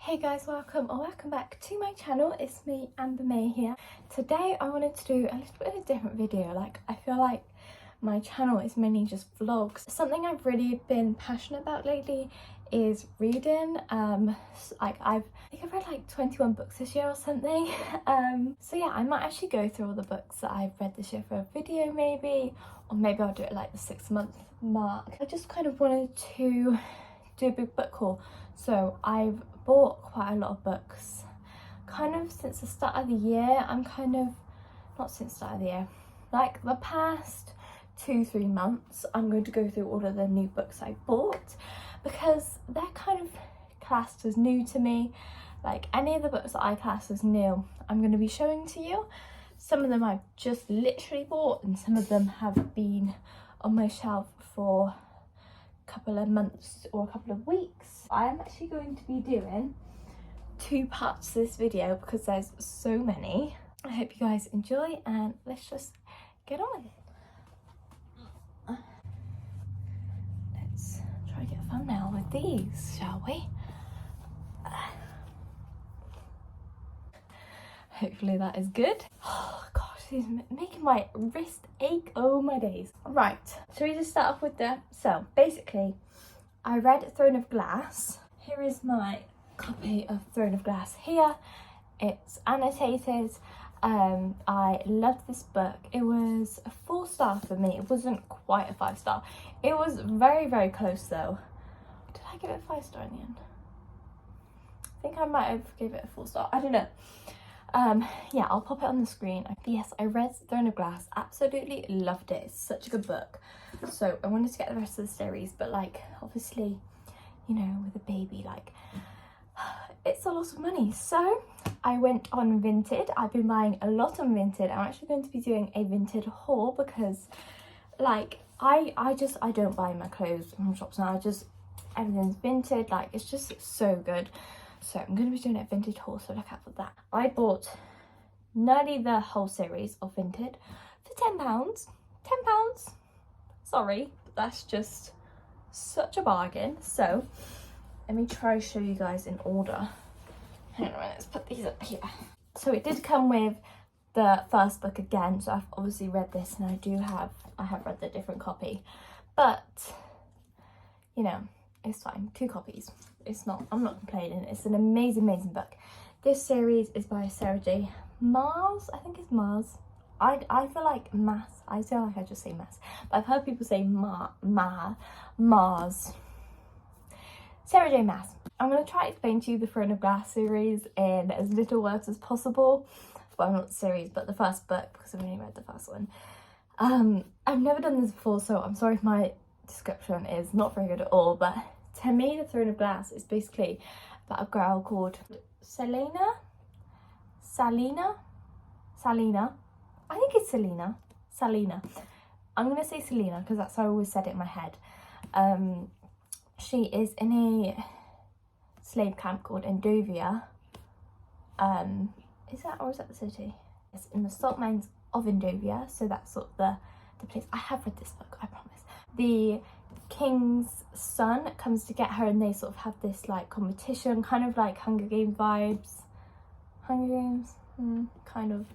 Hey guys, welcome back to my channel. It's me, Amber May here. Today I wanted to do a little bit of a different video. I feel like my channel is mainly just vlogs. Something I've really been passionate about lately is reading. I think I've read like 21 books this year or something. So yeah, I might actually go through all the books that I've read this year for a video maybe, or maybe I'll do it like the 6-month mark. I just kind of wanted to do a big book haul. So I've bought quite a lot of books kind of since the start of the year. Not since the start of the year, like the past 2-3 months, I'm going to go through all of the new books I bought because they're kind of classed as new to me. Like any of the books that I class as new, I'm going to be showing to you. Some of them I've just literally bought and some of them have been on my shelf for couple of months or a couple of weeks. I am actually going to be doing 2 parts to this video because there's so many. I hope you guys enjoy and let's just get on. Let's try to get a thumbnail with these, shall we? Hopefully that is good. Oh gosh, this is making my wrist ache. Oh my days. Right, shall we just start off with so basically I read Throne of Glass. Here is my copy of Throne of Glass here. It's annotated. I loved this book. It was a 4-star for me. It wasn't quite a 5-star. It was very close though. Did I give it a 5-star in the end? I think I might have gave it a 4-star. I don't know. Yeah, I'll pop it on the screen. Yes, I read Throne of Glass, absolutely loved it. It's such a good book. So I wanted to get the rest of the series, but like obviously, you know, with a baby, like it's a lot of money. So I went on Vinted. I've been buying a lot on Vinted. I'm actually going to be doing a Vinted haul because like I don't buy my clothes from shops now. Everything's Vinted, like it's just so good. So I'm going to be doing a Vinted haul, so look out for that. I bought nearly the whole series of Vinted for £10. £10. Sorry, but that's just such a bargain. So let me try to show you guys in order. Hang on, let's put these up here. So it did come with the first book again. So I've obviously read this and I have read the different copy. But, you know, it's fine. 2 copies. I'm not complaining. It's an amazing book. This series is by Sarah J. Maas. I think it's Maas. I feel like Maas. I feel like I just say Maas. But I've heard people say Maas. Sarah J. Maas. I'm going to try to explain to you the Throne of Glass series in as little words as possible. Well, not the series, but the first book, because I've only read the first one. I've never done this before, so I'm sorry if my description is not very good at all, but to me, the Throne of Glass is basically about a girl called Salina. I think it's Salina. I'm going to say Selena because that's how I always said it in my head. She is in a slave camp called Endovia. Is that the city? It's in the salt mines of Endovia, so that's sort of the place. I have read this book, I promise. The king's son comes to get her and they sort of have this like competition, kind of like Hunger Games vibes. Hunger Games? Kind of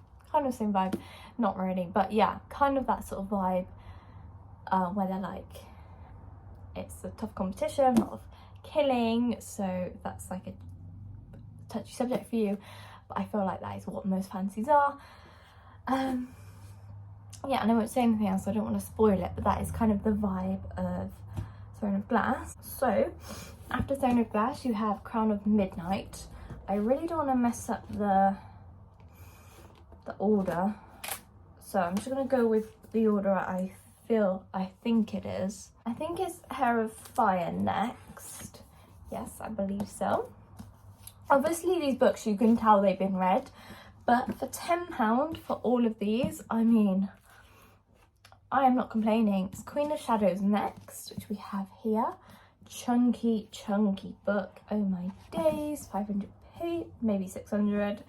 same vibe. Not really, but yeah, kind of that sort of vibe where they're like, it's a tough competition, a lot of killing, so that's like a touchy subject for you, but I feel like that is what most fantasies are. Yeah, and I won't say anything else, so I don't want to spoil it, but that is kind of the vibe of Throne of Glass. So, after Throne of Glass, you have Crown of Midnight. I really don't want to mess up the order, so I'm just going to go with the order I think it is. I think it's Hair of Fire next. Yes, I believe so. Obviously, these books, you can tell they've been read, but for £10 for all of these, I mean, I am not complaining. It's Queen of Shadows next, which we have here. Chunky book. Oh my days. 500 pages, maybe 600.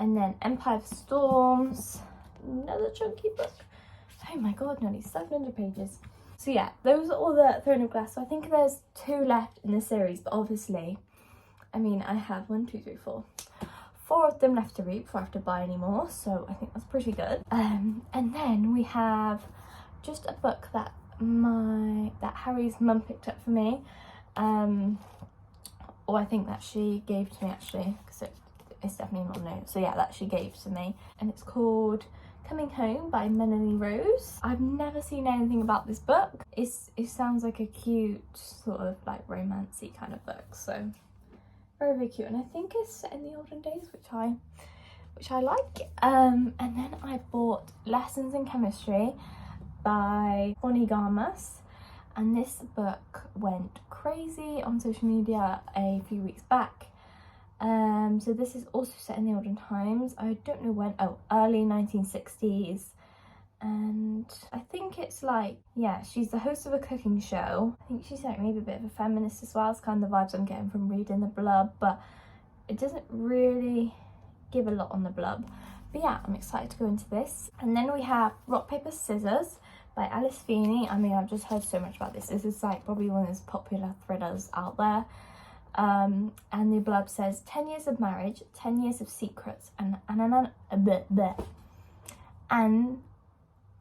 And then Empire of Storms. Another chunky book. Oh my god, nearly 700 pages. So yeah, those are all the Throne of Glass. So I think there's 2 left in the series, but obviously I mean, I have 1, 2, 3, 4. 4 of them left to read before I have to buy any more, so I think that's pretty good. And then we have just a book that Harry's mum picked up for me, or I think that she gave to me actually, because it's definitely not new. So yeah, that she gave to me, and it's called Coming Home by Melanie Rose. I've never seen anything about this book. It sounds like a cute sort of like romancy kind of book, so very, very cute, and I think it's set in the olden days, which I like. And then I bought Lessons in Chemistry by Bonnie Garmus, and this book went crazy on social media a few weeks back. So this is also set in the olden times. I don't know when. Oh, early 1960s. And I think it's like, yeah, she's the host of a cooking show. I think she's like maybe a bit of a feminist as well. It's kind of the vibes I'm getting from reading the blurb, but it doesn't really give a lot on the blurb. But yeah, I'm excited to go into this. And then we have Rock, Paper, Scissors by Alice Feeney. I mean, I've just heard so much about this. This is like probably one of those popular thrillers out there. And the blurb says 10 years of marriage, 10 years of secrets, and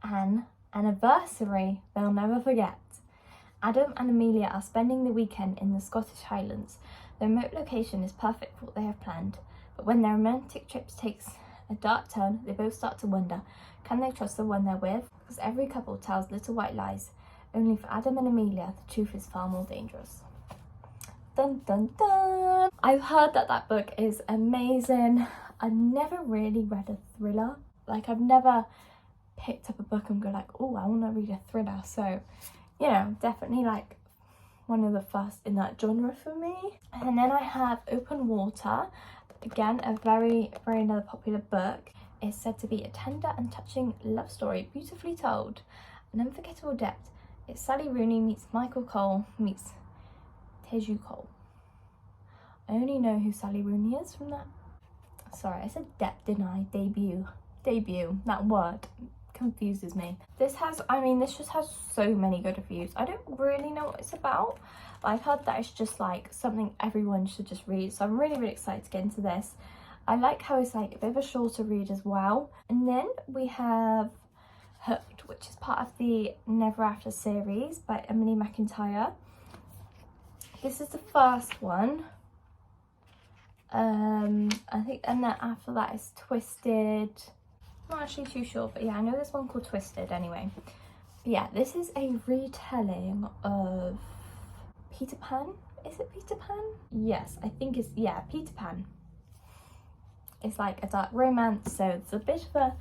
an anniversary they'll never forget. Adam and Amelia are spending the weekend in the Scottish Highlands. The remote location is perfect for what they have planned, but when their romantic trip takes a dark turn, they both start to wonder, can they trust the one they're with? Because every couple tells little white lies. Only for Adam and Amelia, the truth is far more dangerous. Dun dun dun! I've heard that book is amazing. I've never really read a thriller. Like, I've never picked up a book and go like, oh, I want to read a thriller. So, you know, definitely like one of the first in that genre for me. And then I have Open Water. Again, a very, very another popular book. It's said to be a tender and touching love story, beautifully told. An unforgettable depth. It's Sally Rooney meets Michael Cole meets Teju Cole. I only know who Sally Rooney is from that. Sorry, I said depth, didn't I? Debut. That word confuses me. This just has so many good reviews. I don't really know what it's about, but I've heard that it's just like something everyone should just read. So I'm really, really excited to get into this. I like how it's like a bit of a shorter read as well. And then we have Hooked, which is part of the Never After series by Emily McIntyre. This is the first one. I think, and then after that is Twisted. I'm not actually too sure, but yeah, I know there's one called Twisted anyway. But yeah, this is a retelling of Peter Pan. Is it Peter Pan? Yes, I think it's, yeah, Peter Pan. It's like a dark romance, so it's a bit of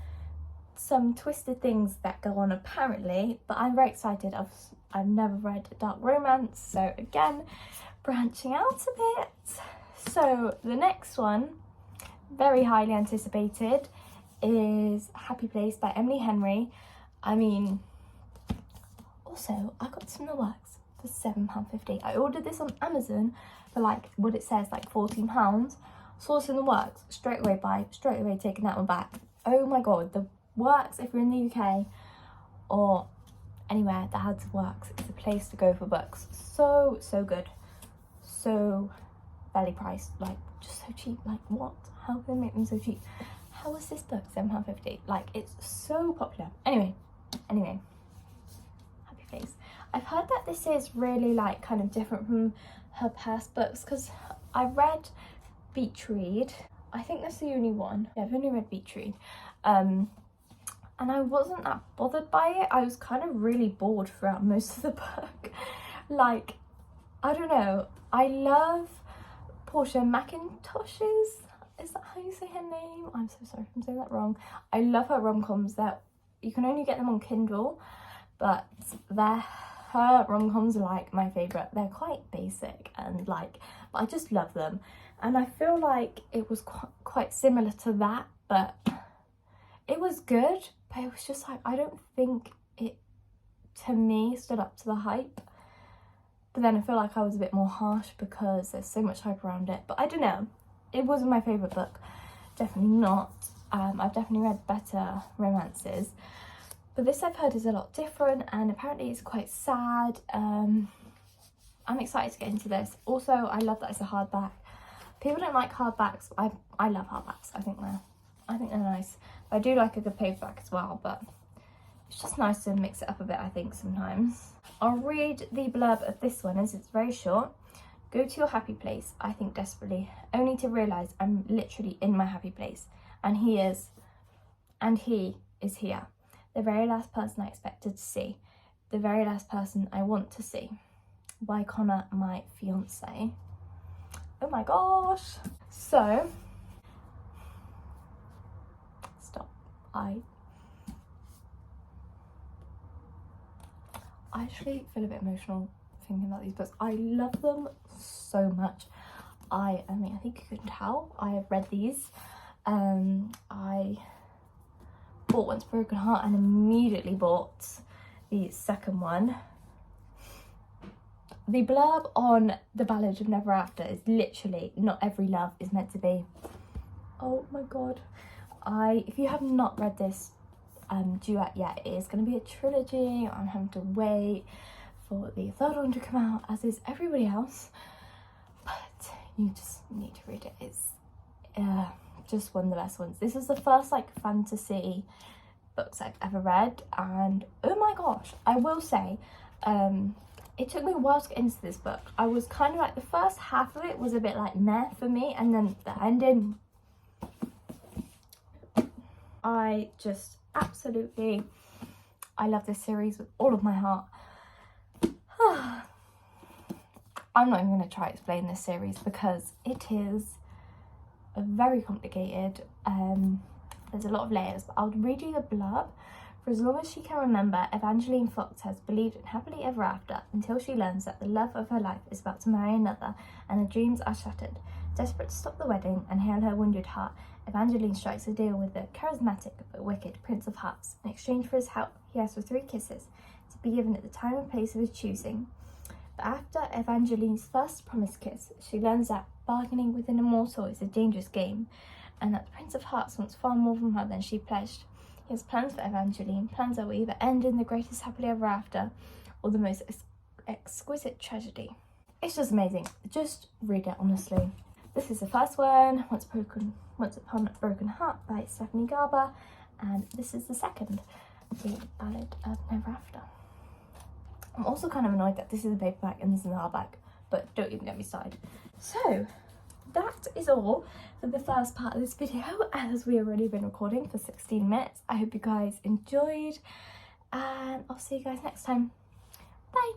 some twisted things that go on apparently, but I'm very excited. I've never read a dark romance, so again, branching out a bit. So the next one, very highly anticipated, is Happy Place by Emily Henry. I mean, also, I got some in the works for £7.50. I ordered this on Amazon for like what it says, like £14. Saw this in the works, straight away taking that one back. Oh my god, the works, if you're in the UK or anywhere that has works, it's a place to go for books. So good, so barely priced, like just so cheap. Like what? How can they make them so cheap? How is this book £7.50? Like, it's so popular. Anyway, Happy Place. I've heard that this is really like kind of different from her past books, because I read Beach Read. I think that's the only one. Yeah, I've only read Beach Read. And I wasn't that bothered by it. I was kind of really bored throughout most of the book. Like, I don't know. I love Portia McIntosh's, is that how you say her name? I'm so sorry if I'm saying that wrong. I love her rom-coms. That you can only get them on Kindle, but her rom-coms are like my favourite. They're quite basic and like, but I just love them. And I feel like it was quite similar to that, but it was good, but it was just like, I don't think it, to me, stood up to the hype. But then I feel like I was a bit more harsh because there's so much hype around it. But I don't know. It wasn't my favourite book. Definitely not. I've definitely read better romances. But this I've heard is a lot different, and apparently it's quite sad. I'm excited to get into this. Also, I love that it's a hardback. People don't like hardbacks. I love hardbacks. I think they're nice. I do like a good paperback as well, but it's just nice to mix it up a bit, I think, sometimes. I'll read the blurb of this one as it's very short. Go to your happy place, I think desperately, only to realise I'm literally in my happy place. And he is here. The very last person I expected to see. The very last person I want to see. By Connor, my fiance. Oh my gosh. So, stop. I actually feel a bit emotional thinking about these books. I love them so much. I mean, I think you can tell I have read these. I bought Once Broken Heart and immediately bought the second one. The blurb on The Ballad of Never After is literally, not every love is meant to be. Oh my god. If you have not read this duet yet, it is going to be a trilogy. I'm having to wait for the third one to come out, as is everybody else. But you just need to read it. It's just one of the best ones. This is the first like fantasy books I've ever read, and oh my gosh, I will say, it took me a while to get into this book. I was kind of like, the first half of it was a bit like meh for me, and then the ending, I just absolutely, I love this series with all of my heart. I'm not even going to try to explain this series because it is very complicated. There's a lot of layers, but I'll read you the blurb. For as long as she can remember, Evangeline Fox has believed in happily ever after until she learns that the love of her life is about to marry another and her dreams are shattered. Desperate to stop the wedding and heal her wounded heart, Evangeline strikes a deal with the charismatic but wicked Prince of Hearts. In exchange for his help, he asks for 3 kisses to be given at the time and place of his choosing. But after Evangeline's first promised kiss, she learns that bargaining with an immortal is a dangerous game, and that the Prince of Hearts wants far more from her than she pledged. He has plans for Evangeline, plans that will either end in the greatest happily ever after or the most exquisite tragedy. It's just amazing. Just read it, honestly. This is the first one, Once Upon a Broken Heart by Stephanie Garber, and this is the second, The Ballad of Never After. I'm also kind of annoyed that this is a paperback and this is a hardback, but don't even get me started. So, that is all for the first part of this video, as we have already been recording for 16 minutes. I hope you guys enjoyed, and I'll see you guys next time. Bye!